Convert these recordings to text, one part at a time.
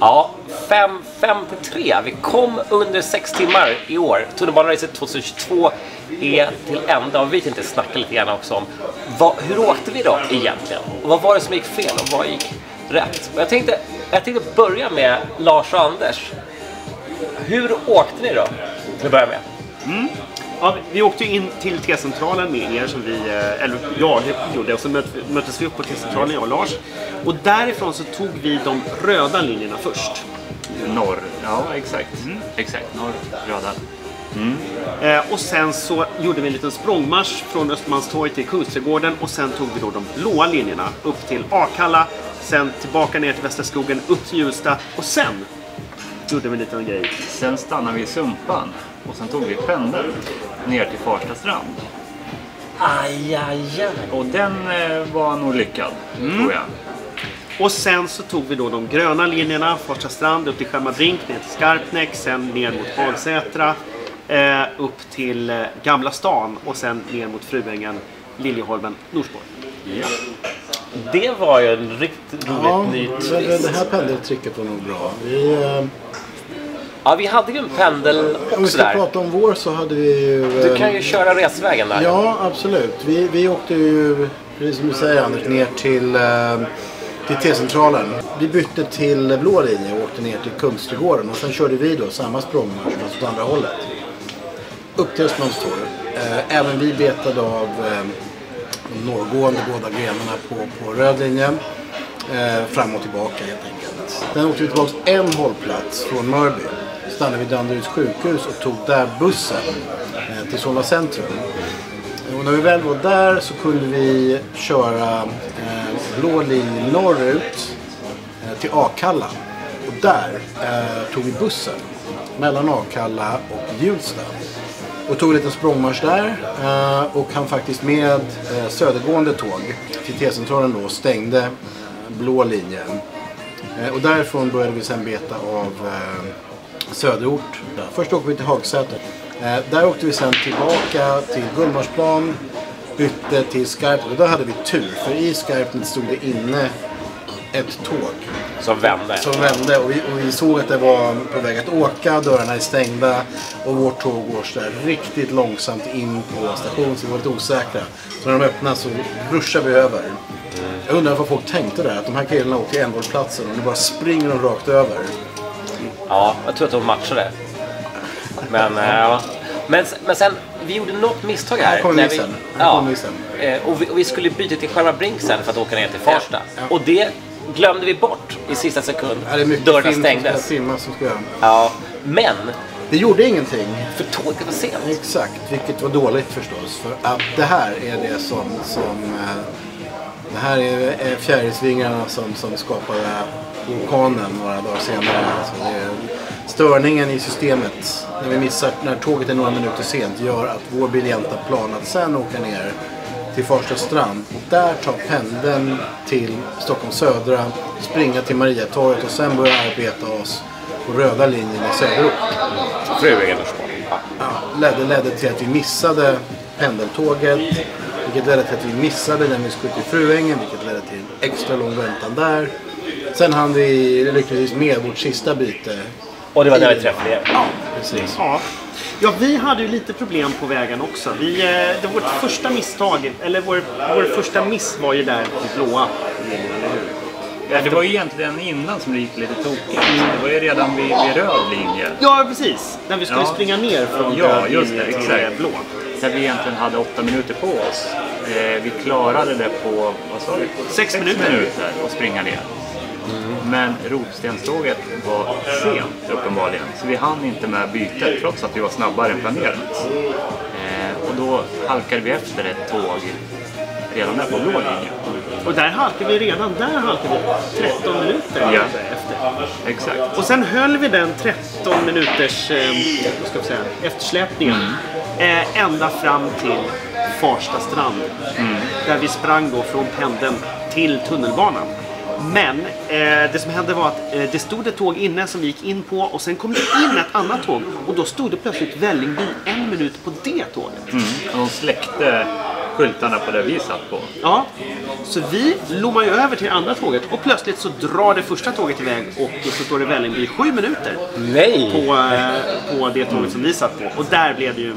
Ja, 5-3. Vi kom under 6 timmar i år. Tunnelbanaracet 2022 är till ända. Och vi kan inte snacka lite grann också om hur åkte vi då egentligen? Och vad var det som gick fel och vad gick rätt? Och jag tänkte börja med Lars och Anders. Hur åkte ni då? Till att börja med. Ja, vi åkte in till T-centralen med er som jag gjorde, och så möttes vi upp på T-centralen, jag och Lars. Och därifrån så tog vi de röda linjerna först. Norr, ja exakt. Exakt, norr, röda. Och sen så gjorde vi en liten språngmarsch från Östermalmstorg till Kungsträdgården, och sen tog vi då de blåa linjerna upp till Akalla, sen tillbaka ner till Västra skogen, upp till Hjulsta, och sen gjorde vi en liten grej. Sen stannade vi i Sumpan och sen tog vi pendeln ner till Farsta strand. Aj. Och den var nog lyckad, tror jag. Och sen så tog vi då de gröna linjerna, Farsta strand, upp till Skärmarbrink, ner till Skarpnäck, sen ner mot Hagsätra, upp till Gamla stan, och sen ner mot Fruängen, Liljeholmen, Norsborg. Ja. Det var ju en riktigt roligt ny twist. Det här pendeltricket var nog bra. Vi hade ju en pendel Om vi också ska där. prata om vår så hade vi ju... Du kan ju köra resvägen där. Ja, absolut. Vi åkte ju, precis som du säger Anders, ner till T-centralen. Vi bytte till blå linje och åkte ner till Kungsträdgården, och sen körde vi då samma språngmarsch fast åt andra hållet. Upp till Östermalmstorg. Även vi betade av de norrgående båda grenarna på röd linje. Fram och tillbaka helt enkelt. Sen åkte vi tillbaka en hållplats från Mörby. Stannade vid Danderyds sjukhus och tog där bussen till Solna centrum. Och när vi väl var där så kunde vi köra blå linje norrut till Akalla. Och där tog vi bussen mellan Akalla och Hjulsta. Och tog en liten språngmarsch där och han faktiskt med södergående tåg till T-centralen då stängde blå linjen. Och därifrån började vi sen beta av söderort. Först åkte vi till Hagsätra. Där åkte vi sen tillbaka till Gullmarsplan, bytte till Skarpnäck. Och då hade vi tur, för i Skarpnäck stod det inne ett tåg Som vände. Och vi såg att det var på väg att åka, dörrarna är stängda och vårt tåg går så där riktigt långsamt in på stationen, så vi var lite osäkra. Så när de öppnade så ruschade vi över. Jag undrar vad folk tänkte där, att de här killarna åkte till ändhållplatsen och nu bara springer de rakt över. Ja, jag tror att de matchade. Men, men sen, vi gjorde något misstag här. Och vi skulle byta till Skärmarbrink sen för att åka ner till Farsta. Ja. Och det glömde vi bort i sista sekund. Ja, det är mycket dörrarna film stängdes. som ska göra. Ja, men Det gjorde ingenting. för tåget var sent. Exakt, vilket var dåligt förstås. För att det här är det som det här är fjärilsvingarna som skapade vulkanen några dagar senare. Alltså det är störningen i systemet när vi missar, när tåget är några minuter sent, gör att vår briljanta plan att sen åka ner till Farsta strand och där ta pendeln till Stockholm södra, springa till Mariatorget och sen börja arbeta oss på röda linjen i söderort. Fruängen. Ledde till att vi missade pendeltåget, vilket ledde till att vi missade när vi skulle till Fruängen, vilket ledde till en extra lång väntan där. Sen hann vi lyckligtvis med vårt sista byte. Och det var där vi träffade er. Ja, precis. Ja, vi hade ju lite problem på vägen också. Det var vårt första misstag, eller vår första miss var ju där på blåa linjen, eller hur? Ja, det var ju egentligen innan som det gick lite tokigt. Det var ju redan vid röd linje. Ja, precis. När vi skulle springa ner från röd just linje det, till exakt. blå. Där vi egentligen hade 8 minuter på oss. Vi klarade det på, vad sa du? 6 minuter att springa ner. Men Ropstenståget var sent uppenbarligen. Så vi hann inte med bytet trots att vi var snabbare än planerat. Och då halkade vi efter ett tåg redan där på blå linjen. Och där halkade vi 13 minuter efter. Exakt. Och sen höll vi den 13 minuters eftersläpningen ända fram till Farsta strand. Där vi sprang då från pendeln till tunnelbanan. Men det som hände var att det stod ett tåg inne som vi gick in på och sen kom det in ett annat tåg och då stod det plötsligt Vällingby 1 minut på det tåget. Och de släckte skyltarna på det vi satt på. Ja, Så vi lommar ju över till andra tåget och plötsligt så drar det första tåget iväg och så står det Vällingby 7 minuter Nej! på det tåget som vi satt på. Och där blev det ju...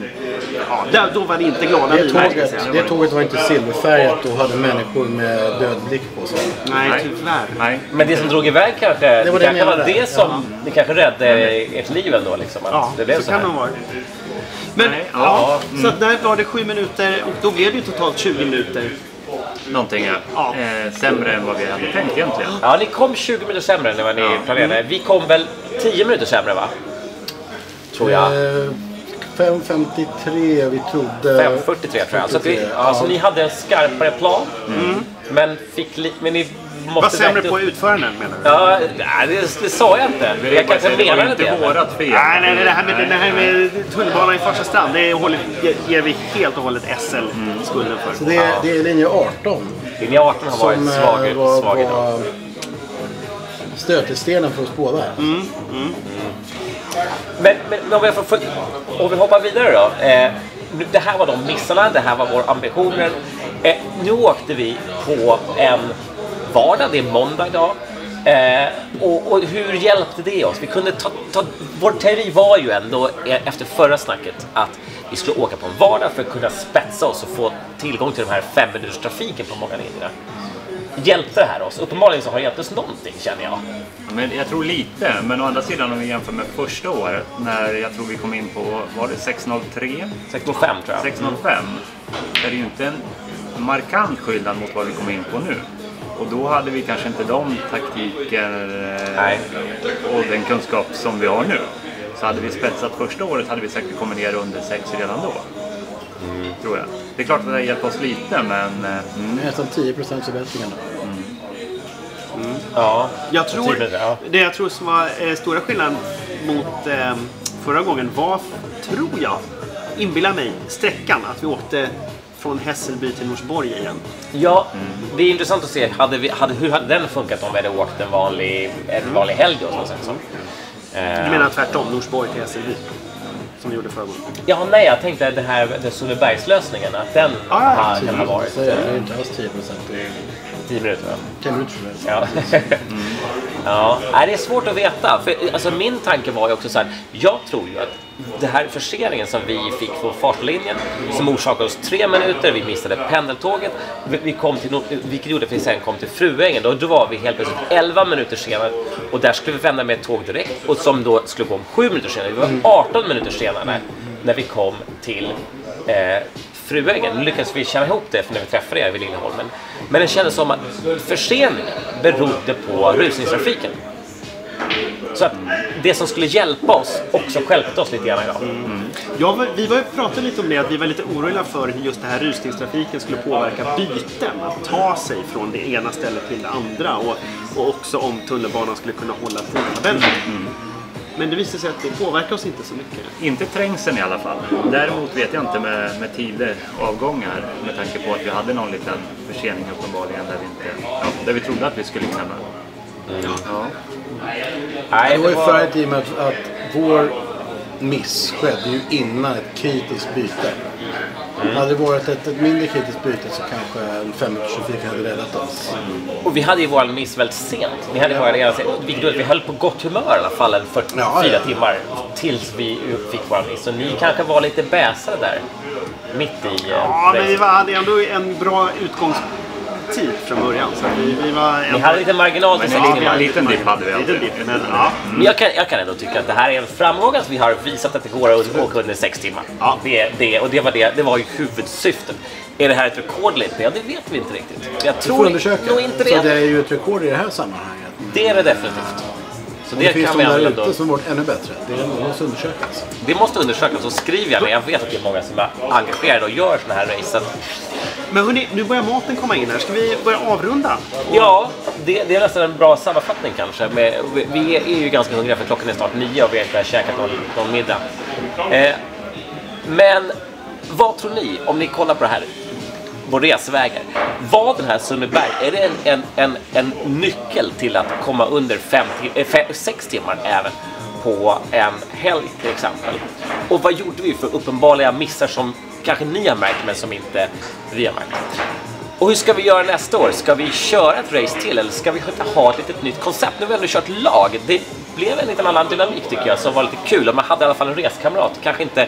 Ja, då var det inte glada det tåget var inte silverfärgat och hade människor med död blick på sig. Nej, tyvärr. Nej. Men det som drog iväg kanske, det var det som det kanske räddade ert liv ändå liksom. Ja, det blev så kan här. man vara. Men så att där var det 7 minuter och då blev det ju totalt 20 minuter. Någonting sämre än vad vi hade tänkt egentligen. Ja, ni kom 20 minuter sämre än vad ni planerade. Vi kom väl 10 minuter sämre, va? Tror jag. 5.53 vi trodde. 5.43 tror jag. Så, att ni hade en skarpare plan. Men ni måste... Var sämre på utföranden menar du? Ja, det sa jag inte. Jag kanske menade det. Det var inte vårat fel. Nej, det här med tunnelbanan i Farsta strand, det ger vi helt och hållet SL-skulden för. Så det är linje 18. Linje 18 har varit svag idag. Var stötestenen för oss båda. Men om vi hoppar vidare då. Det här var de missarna, det här var våra ambitioner. Nu åkte vi på en vardag, det är måndag idag. Och hur hjälpte det oss? Vi kunde vår teori var ju ändå efter förra snacket att vi skulle åka på en vardag för att kunna spetsa oss och få tillgång till de här 5 minuters trafiken på många linjer. Hjälpte det här oss? Uppenbarligen så har det hjälpt oss någonting, känner jag. Men jag tror lite, men å andra sidan om vi jämför med första året när jag tror vi kom in på, var det 6.03? 6.05 tror jag. 6.05. Det är ju inte en markant skillnad mot vad vi kom in på nu. Och då hade vi kanske inte de taktiker och den kunskap som vi har nu. Så hade vi spetsat första året hade vi säkert kommit ner under 6 redan då. Tror jag. Det är klart att det har hjälpt oss lite, men... Nästan 10% förbättringar. Ja, jag tror som var stora skillnaden mot förra gången var, tror jag, inbillar mig, sträckan. Att vi åkte från Hässelby till Norsborg igen. Ja, det är intressant att se hur hade den funkat om vi hade åkt en vanlig helg då, så. Du menar tvärtom, Norsborg till Hässelby? Som vi gjorde förra gången. Ja, nej, jag tänkte att den Sundbybergslösningen, att den kan ha varit... Det är inte alls 10%. 10 minuter, va? 10 minuter. Ja. Ja, det är svårt att veta. För, alltså, min tanke var ju också så här, jag tror ju att det här förseningen som vi fick på fartlinjen som orsakade oss 3 minuter, vi missade pendeltåget, vi kom till, vilket gjorde att vi sen kom till Fruängen, då var vi helt plötsligt 11 minuter senare och där skulle vi vända med ett tåg direkt och som då skulle gå om 7 minuter senare, vi var 18 minuter senare när vi kom till Fruängen. Nu lyckades vi känna ihop det för när vi träffade er vid Lilleholmen. Men det kändes som att förseningen berodde på rusningstrafiken. Så att det som skulle hjälpa oss också hjälpte oss lite grann idag. Ja, vi var ju pratade lite om det, att vi var lite oroliga för hur just det här rusningstrafiken skulle påverka byten. Att ta sig från det ena stället till det andra och också om tunnelbanan skulle kunna hålla tidtabellen. Men det visade sig att det påverkar oss inte så mycket. Inte trängseln i alla fall. Däremot vet jag inte med tider och avgångar med tanke på att vi hade någon liten försening uppenbarligen där vi trodde att vi skulle hinna med. Ja. Det var ju förut i och med att vår miss skedde ju innan ett kritiskt byte. Hade det varit ett mindre kritiskt byte så kanske en 5 minuters trafik hade räddat oss. Och vi hade ju vår miss väldigt sent. Vi hade vi höll på gott humör i alla fall en 44 timmar tills vi fick vår miss. Så ni kanske var lite bäsare där mitt i men vi hade ändå en bra utgångstid från början. Så vi var ni hade lite marginal till 6 timmar. En liten dipp hade vi alltid. Men jag kan ändå tycka att det här är en framgång att vi har visat att det går att åka under 6 timmar. Ja. Det var ju huvudsyftet. Är det här ett rekord eller inte? Ja, det vet vi inte riktigt. Jag tror nog inte det. Så det är ju ett rekord i det här sammanhanget. Det är det definitivt. Så det finns de där ute som varit ännu bättre. Det måste undersökas. Det måste undersökas och skriv gärna. Jag vet att det är många som är engagerade och gör såna här race. Men hörni, nu börjar maten komma in här. Ska vi börja avrunda? Ja, det är nästan en bra sammanfattning kanske. Vi är ju ganska hungriga för klockan är snart 9 och vi har inte käkat någon middag. Men vad tror ni om ni kollar på det här? På resvägar. Var den här Sundbyberg, är det en nyckel till att komma under 6 timmar även på en helg till exempel? Och vad gjorde vi för uppenbara missar som kanske ni har märkt men som inte vi har märkt? Och hur ska vi göra nästa år? Ska vi köra ett race till eller ska vi ha ett litet nytt koncept? Nu har vi ändå kört lag. Det blev en liten annan dynamik tycker jag som var lite kul. Och man hade i alla fall en reskamrat. Kanske inte...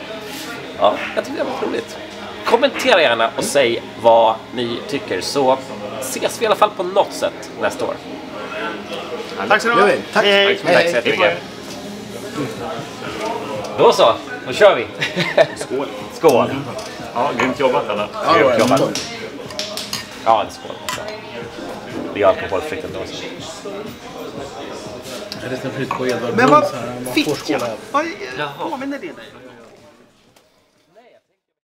Ja, jag tycker det var roligt. Kommentera gärna och säg vad ni tycker så ses vi i alla fall på något sätt nästa år. Tack så mycket. Tack. Hej. Tack så jättemycket. Då så, då kör vi. Skål! Skål! Ja, grymt jobbat alla. Ja, Grymt det jobbat. var Ja, en skål. Det är alkoholfritt ändå. Jag är nästan fritt på Edvard Men Blom vad så här. Man får fick jag? skåla. Vad använder det dig?